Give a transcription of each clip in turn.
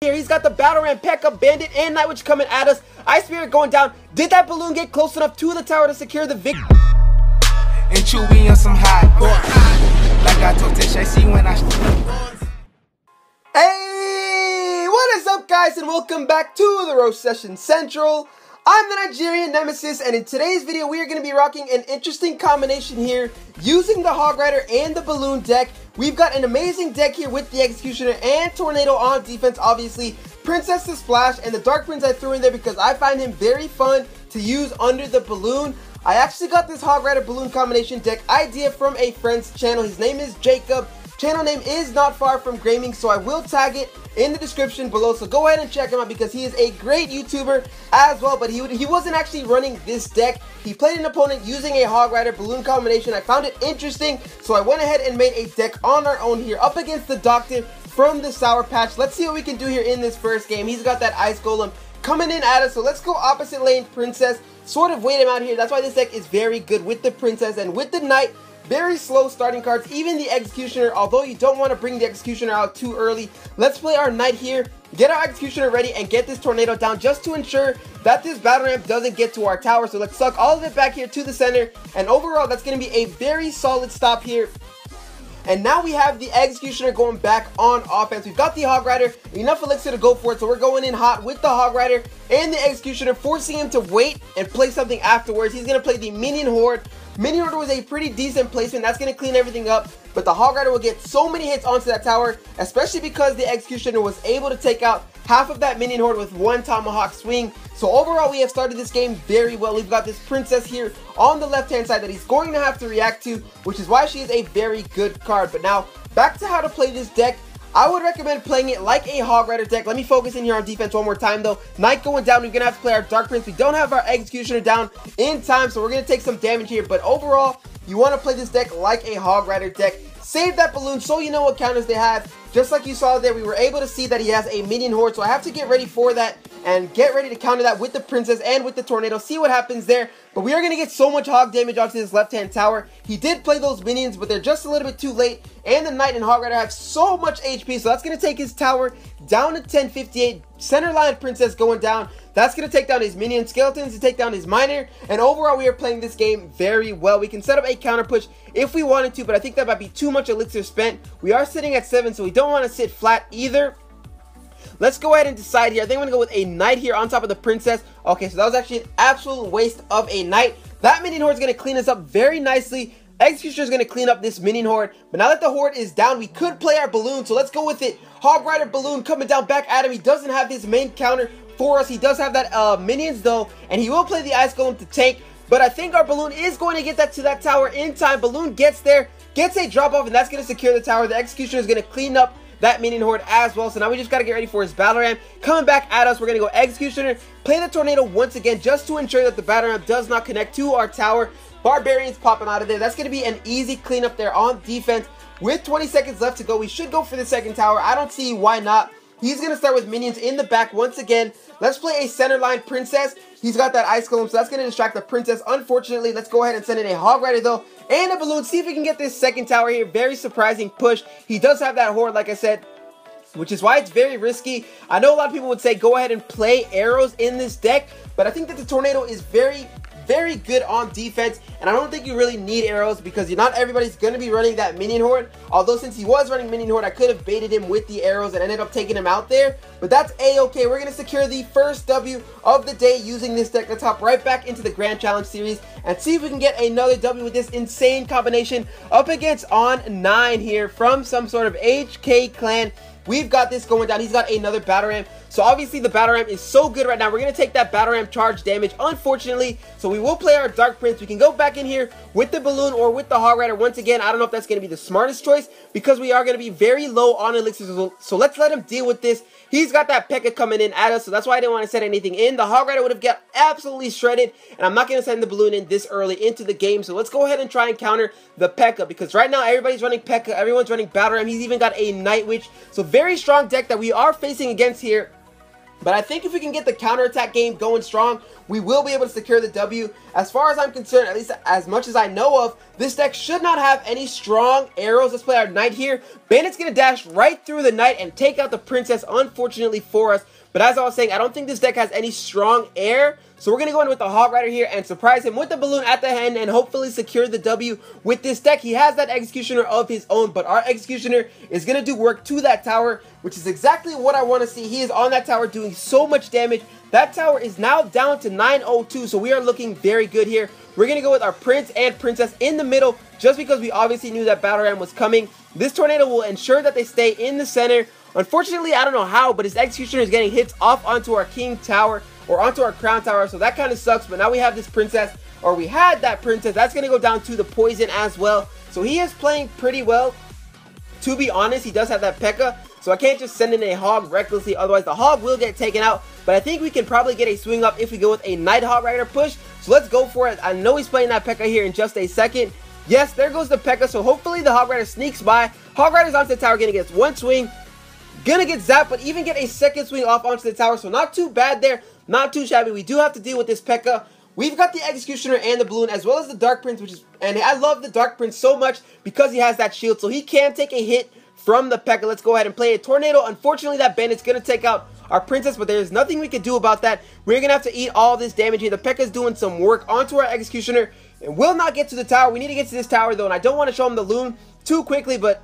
Here he's got the Battle Ram, P.E.K.K.A, Bandit, and Night Witch coming at us. Ice Spirit going down. Did that balloon get close enough to the tower to secure the victory? And chewy on some hot. Like I told Tish, see when I. Hey, what is up, guys, and welcome back to the Roast Session Central. I'm the Nigerian Nemesis, and in today's video, we are going to be rocking an interesting combination here using the Hog Rider and the Balloon deck. We've got an amazing deck here with the Executioner and Tornado on defense, obviously. Princess the Splash and the Dark Prince I threw in there because I find him very fun to use under the Balloon. I actually got this Hog Rider Balloon combination deck idea from a friend's channel. His name is Jacob. Channel name is not far from gaming, so I will tag it in the description below, so go ahead and check him out because he is a great YouTuber as well. But he wasn't actually running this deck. He played an opponent using a Hog Rider Balloon combination. I found it interesting, so I went ahead and made a deck on our own here up against the Doctor from the Sour Patch. Let's see what we can do here in this first game. He's got that Ice Golem coming in at us, so let's go opposite lane Princess, sort of wait him out here. That's why this deck is very good with the Princess and with the Knight. Very slow starting cards, even the Executioner, although you don't want to bring the Executioner out too early. Let's play our Knight here, get our Executioner ready, and get this Tornado down just to ensure that this Battle Ramp doesn't get to our tower. So let's suck all of it back here to the center, and overall, that's going to be a very solid stop here. And now we have the Executioner going back on offense. We've got the Hog Rider, enough elixir to go for it, so we're going in hot with the Hog Rider and the Executioner, forcing him to wait and play something afterwards. He's going to play the Minion Horde. Minion Horde was a pretty decent placement. That's going to clean everything up, but the Hog Rider will get so many hits onto that tower, especially because the Executioner was able to take out half of that Minion Horde with one Tomahawk swing. So overall, we have started this game very well. We've got this Princess here on the left-hand side that he's going to have to react to, which is why she is a very good card. But now, back to how to play this deck. I would recommend playing it like a Hog Rider deck. Let me focus in here on defense one more time, though. Knight going down. We're going to have to play our Dark Prince. We don't have our Executioner down in time, so we're going to take some damage here. But overall, you want to play this deck like a Hog Rider deck. Save that balloon so you know what counters they have. Just like you saw there, we were able to see that he has a Minion Horde, so I have to get ready for that and get ready to counter that with the Princess and with the Tornado. See what happens there. But we are going to get so much Hog damage onto this left-hand tower. He did play those Minions, but they're just a little bit too late. And the Knight and Hog Rider have so much HP, so that's going to take his tower down to 1058. Center line Princess going down. That's going to take down his Minion. Skeletons to take down his Miner. And overall, we are playing this game very well. We can set up a counter push if we wanted to, but I think that might be too much elixir spent. We are sitting at 7, so we don't want to sit flat either. Let's go ahead and decide here. I think I'm going to go with a Knight here on top of the Princess. Okay, so that was actually an absolute waste of a Knight. That Minion Horde is going to clean us up very nicely. Executioner is going to clean up this Minion Horde. But now that the Horde is down, we could play our Balloon. So let's go with it. Hog Rider Balloon coming down back at him. He doesn't have his main counter for us. He does have that Minions, though. And he will play the Ice Golem to tank. But I think our Balloon is going to get that to that tower in time. Balloon gets there, gets a drop off, and that's going to secure the tower. The Executioner is going to clean up that Minion Horde as well. So now we just got to get ready for his Battle Ram coming back at us. We're going to go Executioner, play the Tornado once again just to ensure that the Battle Ram does not connect to our tower. Barbarians popping out of there. That's going to be an easy cleanup there on defense. With 20 seconds left to go, we should go for the second tower. I don't see why not. He's going to start with Minions in the back once again. Let's play a center line Princess. He's got that Ice Golem, so that's going to distract the Princess. Unfortunately, let's go ahead and send in a Hog Rider, though, and a Balloon. See if we can get this second tower here. Very surprising push. He does have that Horde, like I said, which is why it's very risky. I know a lot of people would say go ahead and play arrows in this deck, but I think that the Tornado is very good on defense, and I don't think you really need arrows because not everybody's going to be running that Minion Horde. Although since he was running Minion Horde, I could have baited him with the arrows and ended up taking him out there, but that's a-okay. We're going to secure the first W of the day using this deck. Let's hop right back into the Grand Challenge Series and see if we can get another W with this insane combination up against On9 here from some sort of HK clan. We've got this going down. He's got another Battle Ram. So obviously the Battle Ram is so good right now. We're going to take that Battle Ram charge damage, unfortunately. So we will play our Dark Prince. We can go back in here with the Balloon or with the Hog Rider. Once again, I don't know if that's going to be the smartest choice because we are going to be very low on elixir. So let's let him deal with this. He's got that P.E.K.K.A coming in at us, so that's why I didn't want to set anything in. The Hog Rider would have got absolutely shredded, and I'm not going to send the Balloon in this early into the game. So let's go ahead and try and counter the P.E.K.K.A because right now everybody's running P.E.K.K.A. Everyone's running Battle Ram. He's even got a Night Witch. So very strong deck that we are facing against here. But I think if we can get the counterattack game going strong, we will be able to secure the W. As far as I'm concerned, at least as much as I know of, this deck should not have any strong arrows. Let's play our knight here. Bandit's going to dash right through the knight and take out the princess, unfortunately for us. But as I was saying, I don't think this deck has any strong air. So we're going to go in with the Hog Rider here and surprise him with the balloon at the end and hopefully secure the W with this deck. He has that Executioner of his own, but our Executioner is going to do work to that tower, which is exactly what I want to see. He is on that tower doing so much damage. That tower is now down to 902, so we are looking very good here. We're going to go with our Prince and Princess in the middle just because we obviously knew that Battle Ram was coming. This Tornado will ensure that they stay in the center. Unfortunately, I don't know how, but his Executioner is getting hits off onto our King Tower or onto our Crown Tower, so that kind of sucks. But now we have this Princess, or we had that Princess. That's going to go down to the poison as well. So he is playing pretty well. To be honest, he does have that P.E.K.K.A, so I can't just send in a Hog recklessly, otherwise the Hog will get taken out. But I think we can probably get a swing up if we go with a Knight Hog Rider push. So let's go for it. I know he's playing that P.E.K.K.A here in just a second. Yes, there goes the P.E.K.K.A, so hopefully the Hog Rider sneaks by. Hog Rider's onto the tower, gonna get one swing. Gonna get zapped, but even get a second swing off onto the tower, so not too bad there. Not too shabby. We do have to deal with this P.E.K.K.A. We've got the Executioner and the Balloon, as well as the Dark Prince, and I love the Dark Prince so much because he has that shield, so he can take a hit from the P.E.K.K.A. Let's go ahead and play a Tornado. Unfortunately, that Bandit's going to take out our Princess, but there's nothing we can do about that. We're going to have to eat all this damage here. The P.E.K.K.A. is doing some work onto our Executioner and will not get to the tower. We need to get to this tower, though, and I don't want to show him the Loon too quickly, but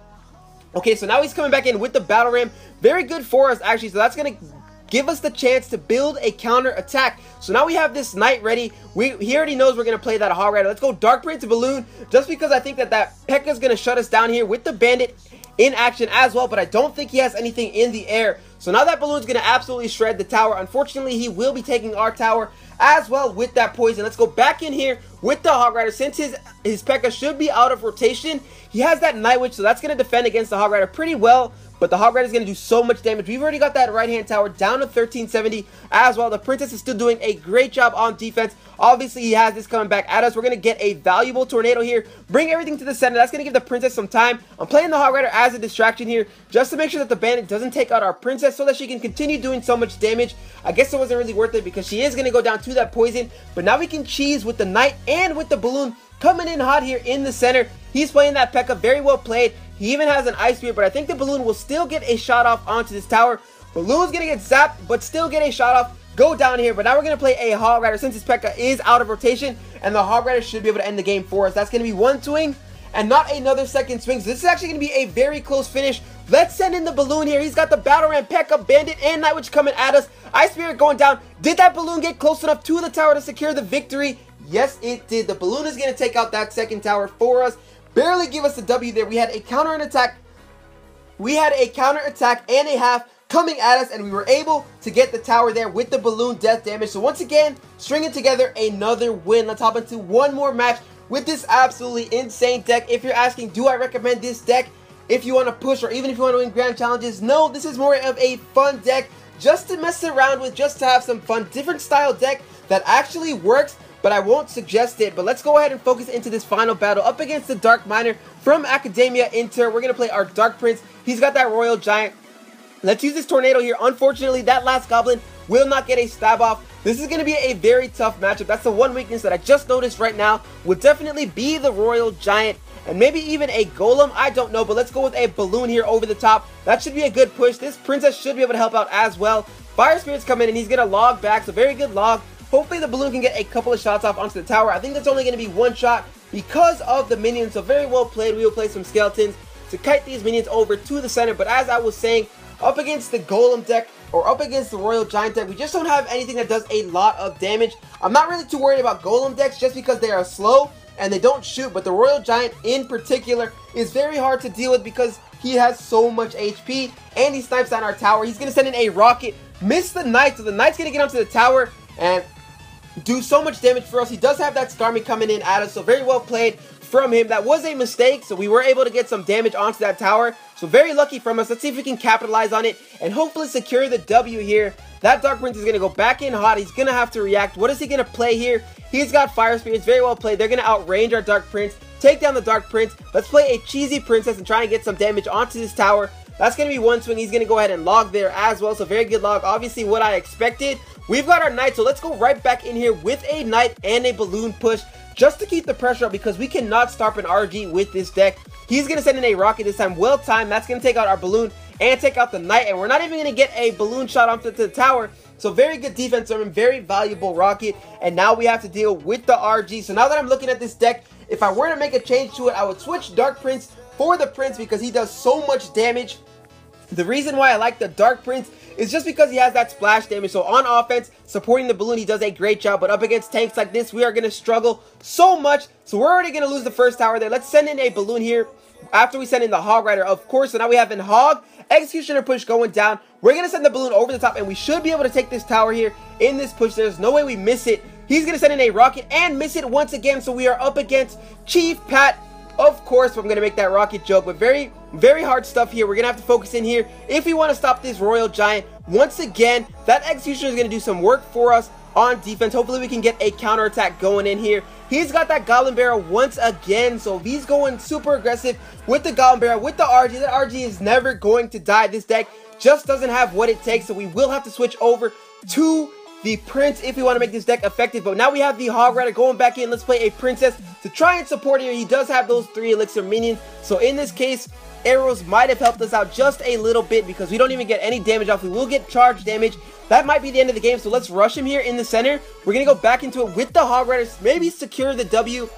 okay, so now he's coming back in with the Battle Ram. Very good for us, actually, so that's going to give us the chance to build a counter attack. So now we have this Knight ready. He already knows we're going to play that Hog Rider. Let's go Dark Prince Balloon, just because I think that P.E.K.K.A. is going to shut us down here with the Bandit in action as well, but I don't think he has anything in the air. So now that Balloon's going to absolutely shred the tower. Unfortunately, he will be taking our tower as well with that poison. Let's go back in here with the Hog Rider. Since his P.E.K.K.A. should be out of rotation, he has that Night Witch, so that's going to defend against the Hog Rider pretty well. But the Hog Rider is going to do so much damage. We've already got that right-hand tower down to 1370 as well. The Princess is still doing a great job on defense. Obviously, he has this coming back at us. We're going to get a valuable Tornado here. Bring everything to the center. That's going to give the Princess some time. I'm playing the Hog Rider as a distraction here just to make sure that the Bandit doesn't take out our Princess so that she can continue doing so much damage. I guess it wasn't really worth it because she is going to go down to that poison. But now we can cheese with the Knight and with the Balloon coming in hot here in the center. He's playing that P.E.K.K.A. very well played. He even has an Ice Spear, but I think the Balloon will still get a shot off onto this tower. Balloon's going to get zapped, but still get a shot off. Go down here, but now we're going to play a Hog Rider since his P.E.K.K.A. is out of rotation, and the Hog Rider should be able to end the game for us. That's going to be one swing and not another second swing. So this is actually going to be a very close finish. Let's send in the Balloon here. He's got the Battle Ram, P.E.K.K.A, Bandit, and Night Witch coming at us. Ice Spirit going down. Did that Balloon get close enough to the tower to secure the victory? Yes, it did. The Balloon is going to take out that second tower for us. Barely give us the W there. We had a counter attack. We had a counter attack and a half coming at us, and we were able to get the tower there with the Balloon death damage. So once again, stringing together another win. Let's hop into one more match with this absolutely insane deck. If you're asking, do I recommend this deck if you want to push or even if you want to win grand challenges? No, this is more of a fun deck just to mess around with, just to have some fun. Different style deck that actually works, but I won't suggest it. But let's go ahead and focus into this final battle up against the Dark Miner from Academia Inter. We're going to play our Dark Prince. He's got that Royal Giant. Let's use this Tornado here. Unfortunately, that last Goblin will not get a stab off. This is going to be a very tough matchup. That's the one weakness that I just noticed right now. Would definitely be the Royal Giant and maybe even a Golem. I don't know, but let's go with a Balloon here over the top. That should be a good push. This Princess should be able to help out as well. Fire Spirit's come in and he's going to log back. So very good log. Hopefully the Balloon can get a couple of shots off onto the tower. I think that's only going to be one shot because of the minions. So very well played. We will play some Skeletons to kite these minions over to the center. But as I was saying, up against the Golem deck or up against the Royal Giant deck, we just don't have anything that does a lot of damage. I'm not really too worried about Golem decks just because they are slow and they don't shoot. But the Royal Giant in particular is very hard to deal with because he has so much HP and he snipes down our tower. He's going to send in a rocket, miss the Knight. So the Knight's going to get onto the tower and do so much damage for us. He does have that Starmie coming in at us, so very well played from him. That was a mistake, so we were able to get some damage onto that tower. So very lucky from us. Let's see if we can capitalize on it and hopefully secure the W here. That Dark Prince is going to go back in hot. He's going to have to react. What is he going to play here? He's got Fire Spirits. Very well played. They're going to outrange our Dark Prince, take down the Dark Prince. Let's play a cheesy Princess and try and get some damage onto this tower. That's going to be one swing. He's going to go ahead and log there as well. So very good log. Obviously what I expected. We've got our knight. So let's go right back in here with a knight and a balloon push just to keep the pressure up, because we cannot stop an RG with this deck. He's going to send in a rocket this time. Well timed. That's going to take out our balloon and take out the knight. And we're not even going to get a balloon shot onto the tower. So very good defense from him. Very valuable rocket. And now we have to deal with the RG. So now that I'm looking at this deck, if I were to make a change to it, I would switch Dark Prince for the Prince because he does so much damage. The reason why I like the Dark Prince is just because he has that splash damage. So on offense, supporting the balloon, he does a great job. But up against tanks like this, we are going to struggle so much. So we're already going to lose the first tower there. Let's send in a balloon here after we send in the Hog Rider, of course. So now we have in Hog, Executioner push going down. We're going to send the balloon over the top, and we should be able to take this tower here in this push. There's no way we miss it. He's going to send in a rocket and miss it once again. So we are up against Chief Pat. Of course, I'm going to make that rocket joke, but very, very hard stuff here. We're going to have to focus in here if we want to stop this Royal Giant. Once again, that Executioner is going to do some work for us on defense. Hopefully, we can get a counterattack going in here. He's got that Goblin Barrel once again, so he's going super aggressive with the Goblin Barrel, with the RG. That RG is never going to die. This deck just doesn't have what it takes, so we will have to switch over to the Prince if we want to make this deck effective. But now we have the Hog Rider going back in. Let's play a Princess to try and support here. He does have those 3 elixir minions, so in this case, arrows might have helped us out just a little bit because we don't even get any damage off. We will get charge damage. That might be the end of the game, so let's rush him here in the center. We're going to go back into it with the Hog Riders, maybe secure the W.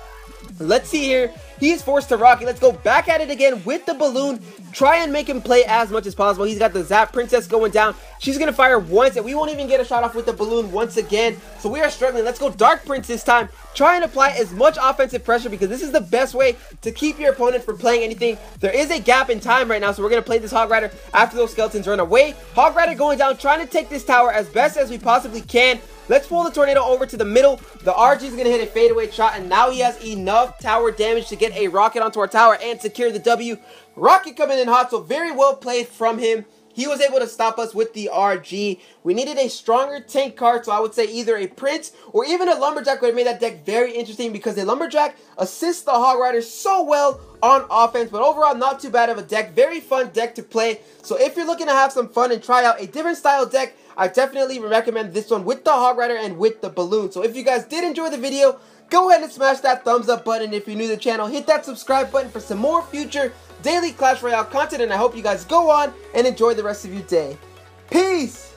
Let's see here. He's forced to rocket. Let's go back at it again with the balloon. Try and make him play as much as possible. He's got the Zap Princess going down. She's going to fire once, and we won't even get a shot off with the balloon once again. So we are struggling. Let's go Dark Prince this time. Try and apply as much offensive pressure because this is the best way to keep your opponent from playing anything. There is a gap in time right now, so we're going to play this Hog Rider after those skeletons run away. Hog Rider going down, trying to take this tower as best as we possibly can. Let's pull the tornado over to the middle. The RG is going to hit a fadeaway shot, and now he has enough tower damage to get a rocket onto our tower and secure the W. Rocket coming in hot, so very well played from him. He was able to stop us with the RG. We needed a stronger tank card, so I would say either a Prince or even a Lumberjack would have made that deck very interesting because the Lumberjack assists the Hog Rider so well on offense. But overall, not too bad of a deck. Very fun deck to play. So if you're looking to have some fun and try out a different style deck, I definitely recommend this one with the Hog Rider and with the balloon. So if you guys did enjoy the video, go ahead and smash that thumbs up button. If you're new to the channel, hit that subscribe button for some more future daily Clash Royale content, and I hope you guys go on and enjoy the rest of your day. Peace!